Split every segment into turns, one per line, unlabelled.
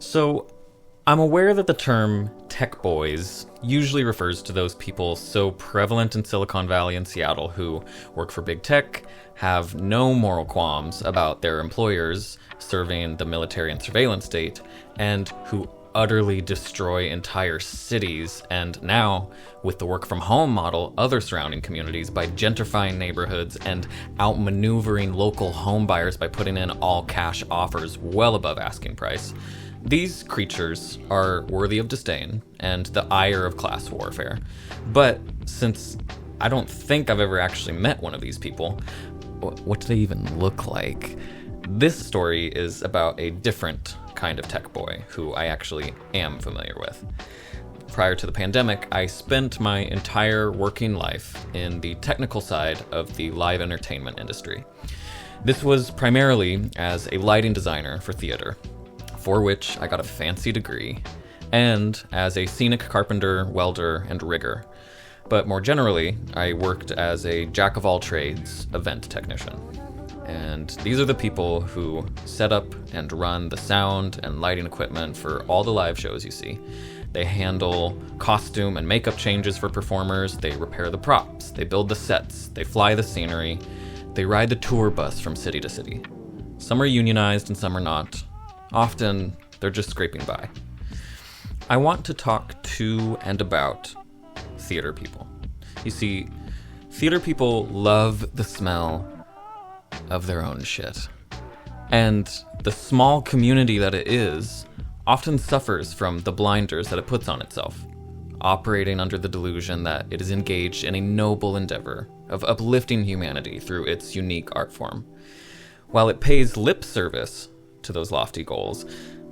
So, I'm aware that the term tech boys usually refers to those people so prevalent in Silicon Valley and Seattle who work for big tech, have no moral qualms about their employers serving the military and surveillance state, and who utterly destroy entire cities, and now, with the work from home model, other surrounding communities by gentrifying neighborhoods and outmaneuvering local home buyers by putting in all cash offers well above asking price. These creatures are worthy of disdain and the ire of class warfare. But since I don't think I've ever actually met one of these people, what do they even look like? This story is about a different kind of tech boy who I actually am familiar with. Prior to the pandemic, I spent my entire working life in the technical side of the live entertainment industry. This was primarily as a lighting designer for theater, for which I got a fancy degree, and as a scenic carpenter, welder, and rigger. But more generally, I worked as a jack-of-all-trades event technician. And these are the people who set up and run the sound and lighting equipment for all the live shows you see. They handle costume and makeup changes for performers, they repair the props, they build the sets, they fly the scenery, they ride the tour bus from city to city. Some are unionized and some are not. Often, they're just scraping by. I want to talk to and about theater people. You see, theater people love the smell of their own shit. And the small community that it is often suffers from the blinders that it puts on itself, operating under the delusion that it is engaged in a noble endeavor of uplifting humanity through its unique art form. While it pays lip service to those lofty goals,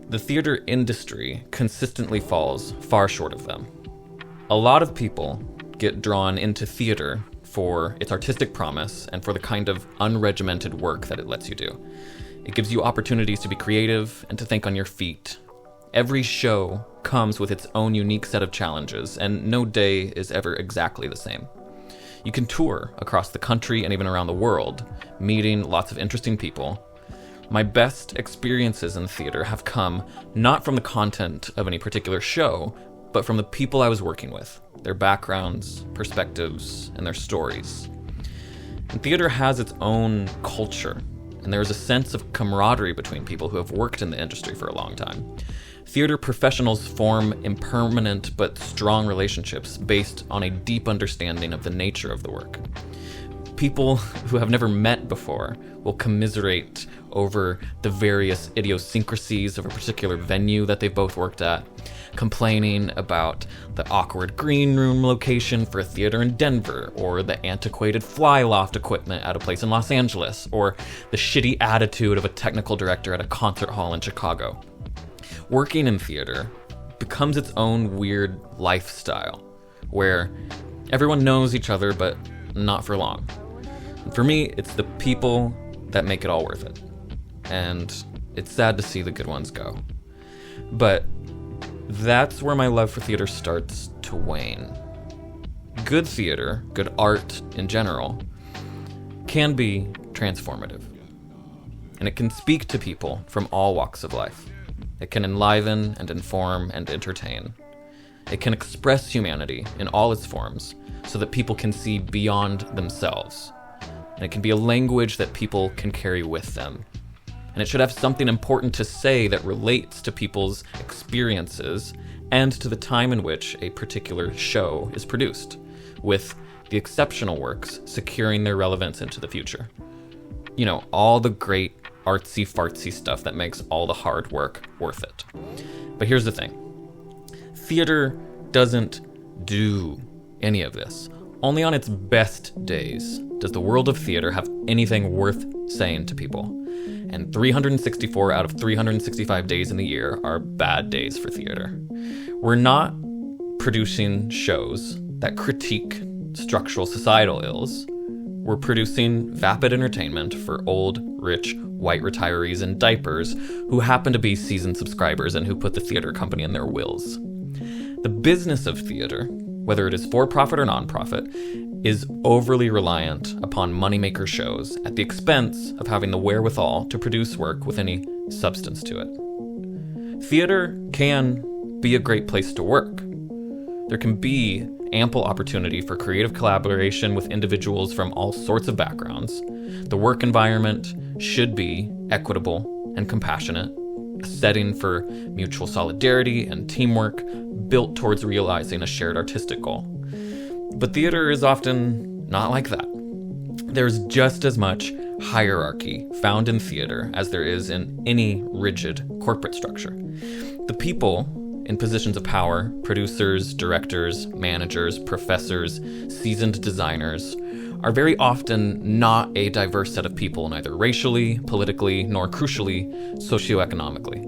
the theater industry consistently falls far short of them. A lot of people get drawn into theater for its artistic promise and for the kind of unregimented work that it lets you do. It gives you opportunities to be creative and to think on your feet. Every show comes with its own unique set of challenges, and no day is ever exactly the same. You can tour across the country and even around the world, meeting lots of interesting people. My best experiences in theater have come not from the content of any particular show, but from the people I was working with, their backgrounds, perspectives, and their stories. And theater has its own culture, and there is a sense of camaraderie between people who have worked in the industry for a long time. Theater professionals form impermanent but strong relationships based on a deep understanding of the nature of the work. People who have never met before will commiserate over the various idiosyncrasies of a particular venue that they've both worked at, complaining about the awkward green room location for a theater in Denver, or the antiquated fly loft equipment at a place in Los Angeles, or the shitty attitude of a technical director at a concert hall in Chicago. Working in theater becomes its own weird lifestyle, where everyone knows each other, but not for long. And for me, it's the people that make it all worth it. And it's sad to see the good ones go. But that's where my love for theater starts to wane. Good theater, good art in general, can be transformative. And it can speak to people from all walks of life. It can enliven and inform and entertain. It can express humanity in all its forms so that people can see beyond themselves. And it can be a language that people can carry with them. And it should have something important to say that relates to people's experiences and to the time in which a particular show is produced, with the exceptional works securing their relevance into the future. You know, all the great artsy-fartsy stuff that makes all the hard work worth it. But here's the thing. Theater doesn't do any of this. Only on its best days does the world of theater have anything worth saying to people. And 364 out of 365 days in the year are bad days for theater. We're not producing shows that critique structural societal ills. We're producing vapid entertainment for old, rich, white retirees in diapers who happen to be seasoned subscribers and who put the theater company in their wills. The business of theater, whether it is for-profit or non-profit, is overly reliant upon moneymaker shows at the expense of having the wherewithal to produce work with any substance to it. Theater can be a great place to work. There can be ample opportunity for creative collaboration with individuals from all sorts of backgrounds. The work environment should be equitable and compassionate, a setting for mutual solidarity and teamwork built towards realizing a shared artistic goal. But theater is often not like that. There's just as much hierarchy found in theater as there is in any rigid corporate structure. The people in positions of power, producers, directors, managers, professors, seasoned designers, are very often not a diverse set of people, neither racially, politically, nor crucially, socioeconomically.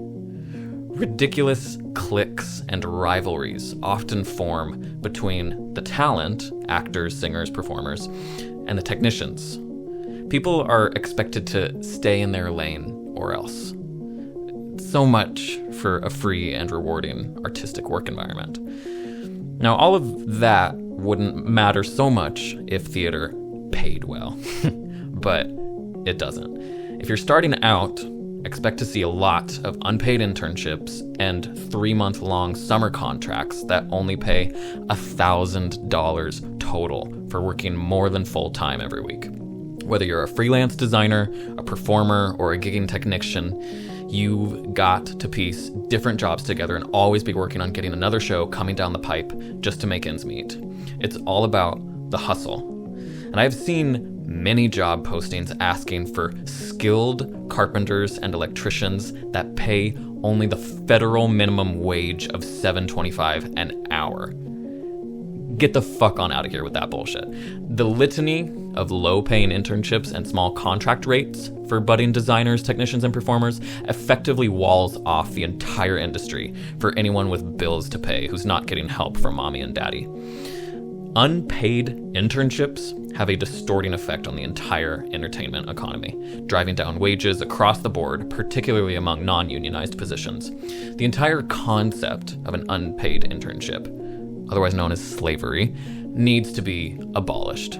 Ridiculous cliques and rivalries often form between the talent, actors, singers, performers, and the technicians. People are expected to stay in their lane or else. So much for a free and rewarding artistic work environment. Now, all of that wouldn't matter so much if theater paid well, but it doesn't. If you're starting out, expect to see a lot of unpaid internships and 3-month-long summer contracts that only pay $1,000 total for working more than full-time every week. Whether you're a freelance designer, a performer, or a gigging technician, you've got to piece different jobs together and always be working on getting another show coming down the pipe just to make ends meet. It's all about the hustle. And I've seen many job postings asking for skilled carpenters and electricians that pay only the federal minimum wage of $7.25 an hour. Get the fuck on out of here with that bullshit. The litany of low-paying internships and small contract rates for budding designers, technicians, and performers effectively walls off the entire industry for anyone with bills to pay who's not getting help from mommy and daddy. Unpaid internships have a distorting effect on the entire entertainment economy, driving down wages across the board, particularly among non-unionized positions. The entire concept of an unpaid internship, otherwise known as slavery, needs to be abolished.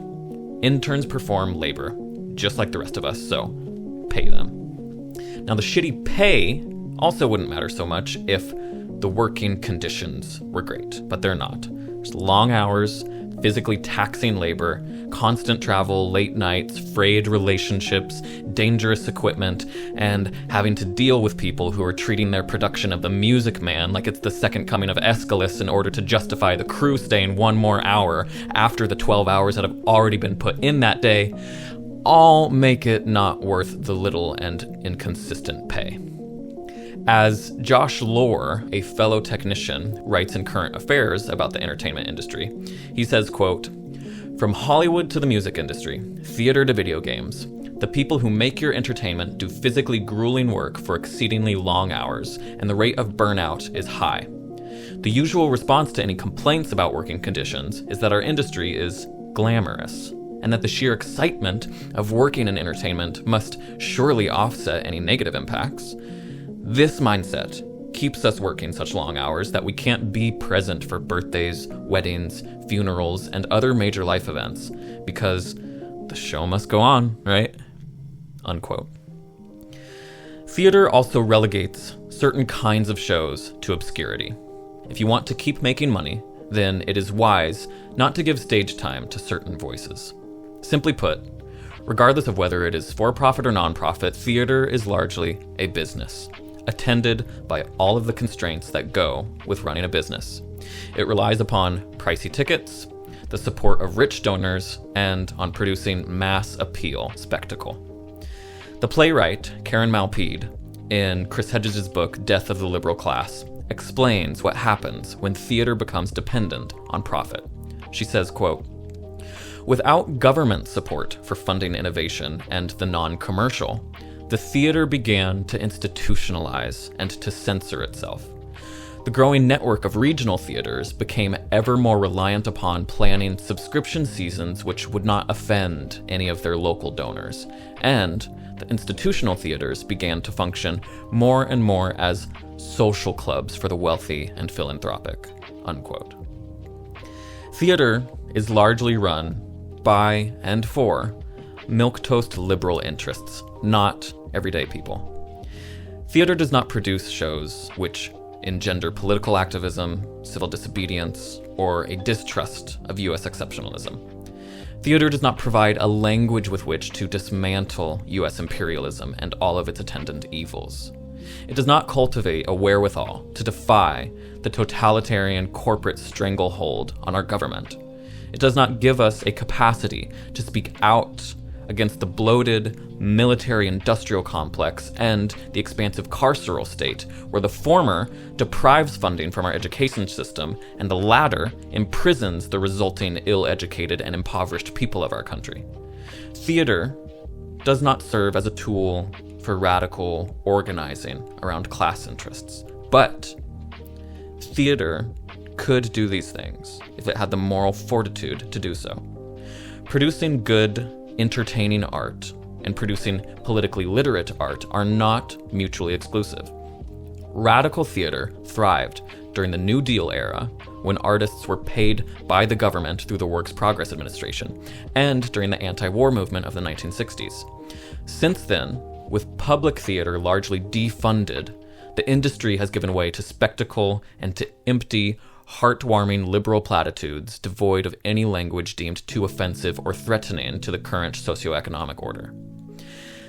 Interns perform labor, just like the rest of us, so pay them. Now, the shitty pay also wouldn't matter so much if the working conditions were great, but they're not. There's long hours, physically taxing labor, constant travel, late nights, frayed relationships, dangerous equipment, and having to deal with people who are treating their production of The Music Man like it's the second coming of Aeschylus in order to justify the crew staying one more hour after the 12 hours that have already been put in that day, all make it not worth the little and inconsistent pay. As Josh Lohr, a fellow technician, writes in Current Affairs about the entertainment industry, he says, quote, "From Hollywood to the music industry, theater to video games, the people who make your entertainment do physically grueling work for exceedingly long hours, and the rate of burnout is high. The usual response to any complaints about working conditions is that our industry is glamorous, and that the sheer excitement of working in entertainment must surely offset any negative impacts. This mindset keeps us working such long hours that we can't be present for birthdays, weddings, funerals, and other major life events because the show must go on, right?" Unquote. Theater also relegates certain kinds of shows to obscurity. If you want to keep making money, then it is wise not to give stage time to certain voices. Simply put, regardless of whether it is for-profit or non-profit, theater is largely a business, attended by all of the constraints that go with running a business. It relies upon pricey tickets, the support of rich donors, and on producing mass appeal spectacle. The playwright, Karen Malpede, in Chris Hedges' book, Death of the Liberal Class, explains what happens when theater becomes dependent on profit. She says, quote, "Without government support for funding innovation and the non-commercial, the theater began to institutionalize and to censor itself. The growing network of regional theaters became ever more reliant upon planning subscription seasons which would not offend any of their local donors, and the institutional theaters began to function more and more as social clubs for the wealthy and philanthropic." Unquote. Theater is largely run by and for milquetoast liberal interests, not everyday people. Theater does not produce shows which engender political activism, civil disobedience, or a distrust of US exceptionalism. Theater does not provide a language with which to dismantle US imperialism and all of its attendant evils. It does not cultivate a wherewithal to defy the totalitarian corporate stranglehold on our government. It does not give us a capacity to speak out against the bloated military-industrial complex and the expansive carceral state, where the former deprives funding from our education system and the latter imprisons the resulting ill-educated and impoverished people of our country. Theater does not serve as a tool for radical organizing around class interests, but theater could do these things if it had the moral fortitude to do so. Producing good, entertaining art and producing politically literate art are not mutually exclusive. Radical theater thrived during the New Deal era, when artists were paid by the government through the Works Progress Administration, and during the anti-war movement of the 1960s. Since then, with public theater largely defunded, the industry has given way to spectacle and to empty, heartwarming liberal platitudes devoid of any language deemed too offensive or threatening to the current socioeconomic order.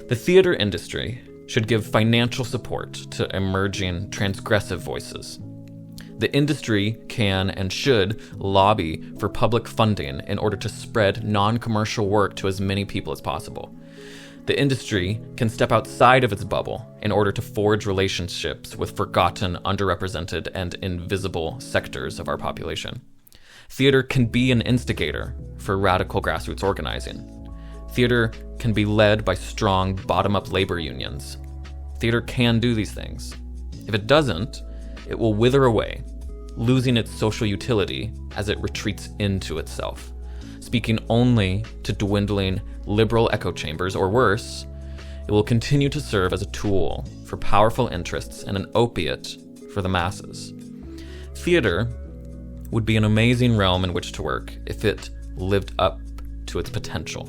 The theater industry should give financial support to emerging transgressive voices. The industry can and should lobby for public funding in order to spread non-commercial work to as many people as possible. The industry can step outside of its bubble in order to forge relationships with forgotten, underrepresented, and invisible sectors of our population. Theater can be an instigator for radical grassroots organizing. Theater can be led by strong, bottom-up labor unions. Theater can do these things. If it doesn't, it will wither away, losing its social utility as it retreats into itself, speaking only to dwindling liberal echo chambers, or worse, it will continue to serve as a tool for powerful interests and an opiate for the masses. Theater would be an amazing realm in which to work if it lived up to its potential,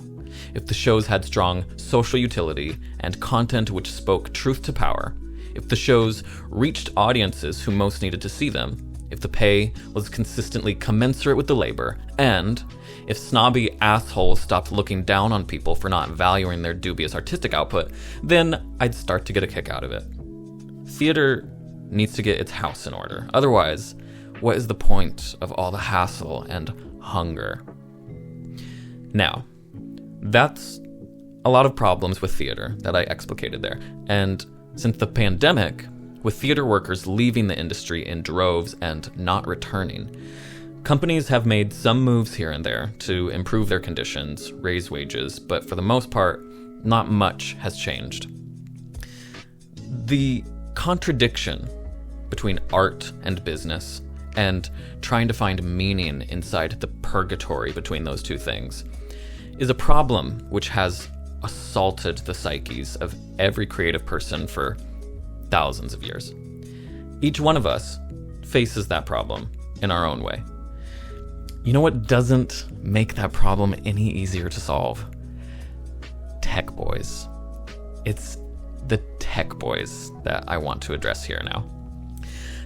if the shows had strong social utility and content which spoke truth to power, if the shows reached audiences who most needed to see them, if the pay was consistently commensurate with the labor, and if snobby assholes stopped looking down on people for not valuing their dubious artistic output, then I'd start to get a kick out of it. Theater needs to get its house in order. Otherwise, what is the point of all the hassle and hunger? Now, that's a lot of problems with theater that I explicated there. And since the pandemic, with theater workers leaving the industry in droves and not returning, companies have made some moves here and there to improve their conditions, raise wages, but for the most part, not much has changed. The contradiction between art and business, and trying to find meaning inside the purgatory between those two things, is a problem which has assaulted the psyches of every creative person for thousands of years. Each one of us faces that problem in our own way. You know what doesn't make that problem any easier to solve? Tech boys. It's the tech boys that I want to address here now.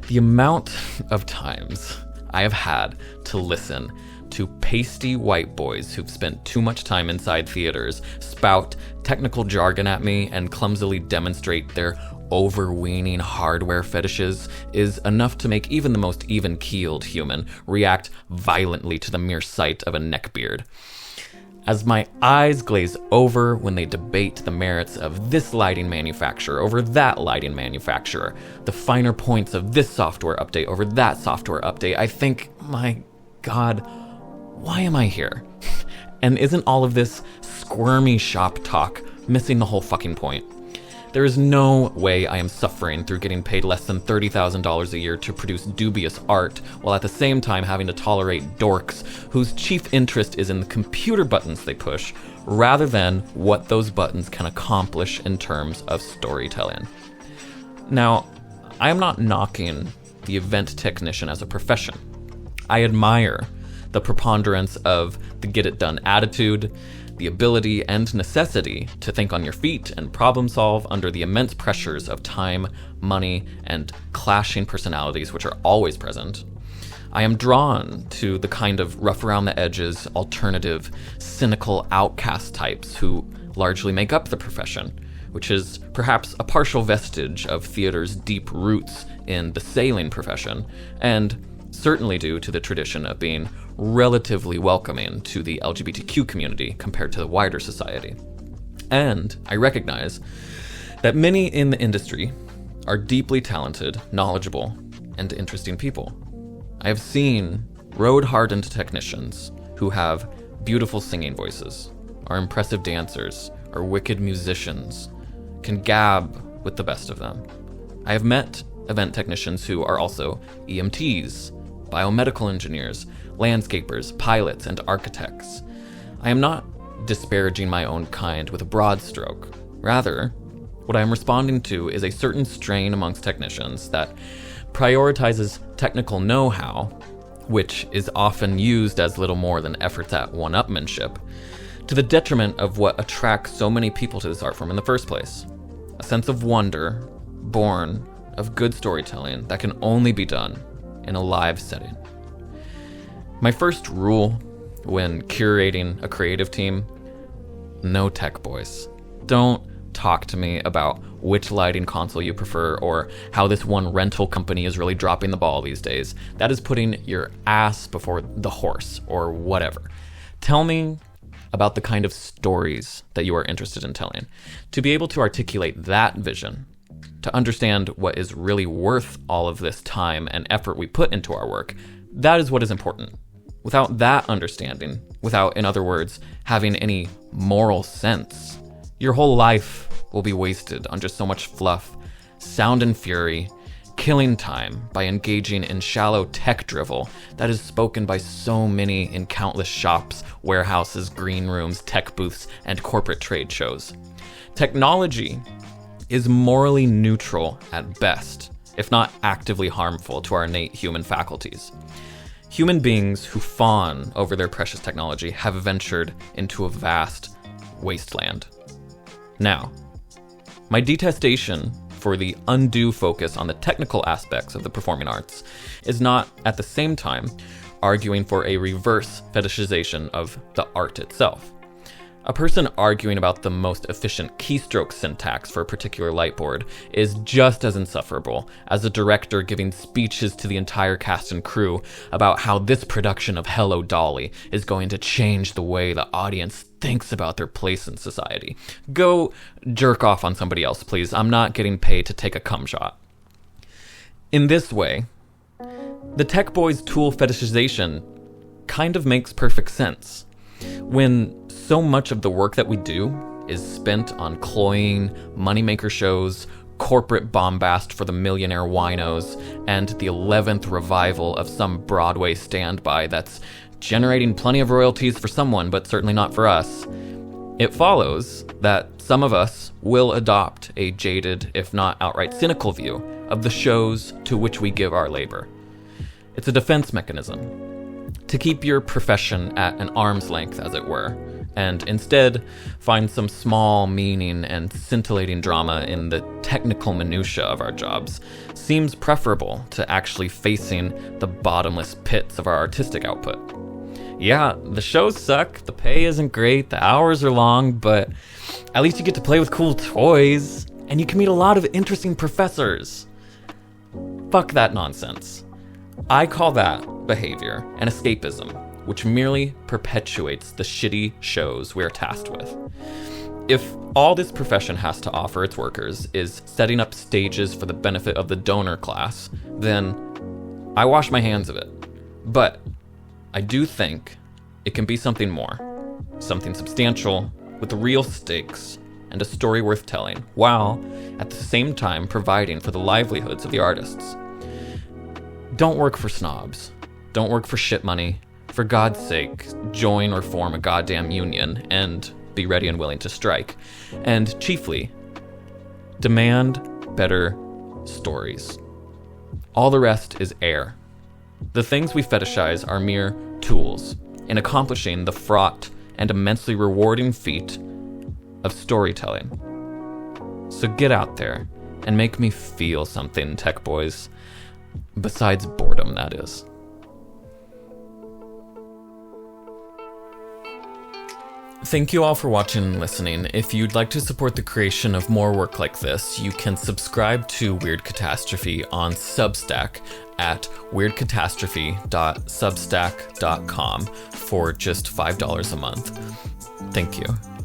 The amount of times I have had to listen to pasty white boys who've spent too much time inside theaters spout technical jargon at me and clumsily demonstrate their overweening hardware fetishes is enough to make even the most even-keeled human react violently to the mere sight of a neckbeard. As my eyes glaze over when they debate the merits of this lighting manufacturer over that lighting manufacturer, the finer points of this software update over that software update, I think, my God, why am I here? And isn't all of this squirmy shop talk missing the whole fucking point? There is no way I am suffering through getting paid less than $30,000 a year to produce dubious art, while at the same time having to tolerate dorks whose chief interest is in the computer buttons they push, rather than what those buttons can accomplish in terms of storytelling. Now, I am not knocking the event technician as a profession. I admire the preponderance of the get-it-done attitude, the ability and necessity to think on your feet and problem solve under the immense pressures of time, money, and clashing personalities which are always present, I am drawn to the kind of rough around the edges, alternative, cynical outcast types who largely make up the profession, which is perhaps a partial vestige of theater's deep roots in the sailing profession, and certainly due to the tradition of being relatively welcoming to the LGBTQ community compared to the wider society. And I recognize that many in the industry are deeply talented, knowledgeable, and interesting people. I have seen road-hardened technicians who have beautiful singing voices, are impressive dancers, are wicked musicians, can gab with the best of them. I have met event technicians who are also EMTs, biomedical engineers, landscapers, pilots, and architects. I am not disparaging my own kind with a broad stroke. Rather, what I am responding to is a certain strain amongst technicians that prioritizes technical know-how, which is often used as little more than efforts at one-upmanship, to the detriment of what attracts so many people to this art form in the first place. A sense of wonder, born of good storytelling that can only be done in a live setting. My first rule when curating a creative team: no tech boys. Don't talk to me about which lighting console you prefer or how this one rental company is really dropping the ball these days. That is putting your ass before the horse or whatever. Tell me about the kind of stories that you are interested in telling. To be able to articulate that vision, to understand what is really worth all of this time and effort we put into our work, that is what is important. Without that understanding, without, in other words, having any moral sense, your whole life will be wasted on just so much fluff, sound and fury, killing time by engaging in shallow tech drivel that is spoken by so many in countless shops, warehouses, green rooms, tech booths, and corporate trade shows. Technology is morally neutral at best, if not actively harmful to our innate human faculties. Human beings who fawn over their precious technology have ventured into a vast wasteland. Now, my detestation for the undue focus on the technical aspects of the performing arts is not, at the same time, arguing for a reverse fetishization of the art itself. A person arguing about the most efficient keystroke syntax for a particular lightboard is just as insufferable as a director giving speeches to the entire cast and crew about how this production of Hello Dolly is going to change the way the audience thinks about their place in society. Go jerk off on somebody else, please. I'm not getting paid to take a cum shot. In this way, the tech boys' tool fetishization kind of makes perfect sense. When so much of the work that we do is spent on cloying moneymaker shows, corporate bombast for the millionaire winos, and the 11th revival of some Broadway standby that's generating plenty of royalties for someone, but certainly not for us, it follows that some of us will adopt a jaded, if not outright cynical view of the shows to which we give our labor. It's a defense mechanism to keep your profession at an arm's length, as it were, and instead find some small meaning and scintillating drama in the technical minutiae of our jobs seems preferable to actually facing the bottomless pits of our artistic output. Yeah, the shows suck, the pay isn't great, the hours are long, but at least you get to play with cool toys, and you can meet a lot of interesting professors. Fuck that nonsense. I call that behavior an escapism, which merely perpetuates the shitty shows we're tasked with. If all this profession has to offer its workers is setting up stages for the benefit of the donor class, then I wash my hands of it. But I do think it can be something more, something substantial with real stakes and a story worth telling, while at the same time providing for the livelihoods of the artists. Don't work for snobs. Don't work for shit money. For God's sake, join or form a goddamn union and be ready and willing to strike. And chiefly, demand better stories. All the rest is air. The things we fetishize are mere tools in accomplishing the fraught and immensely rewarding feat of storytelling. So get out there and make me feel something, tech boys. Besides boredom, that is. Thank you all for watching and listening. If you'd like to support the creation of more work like this, you can subscribe to Weird Catastrophe on Substack at weirdcatastrophe.substack.com for just $5 a month. Thank you.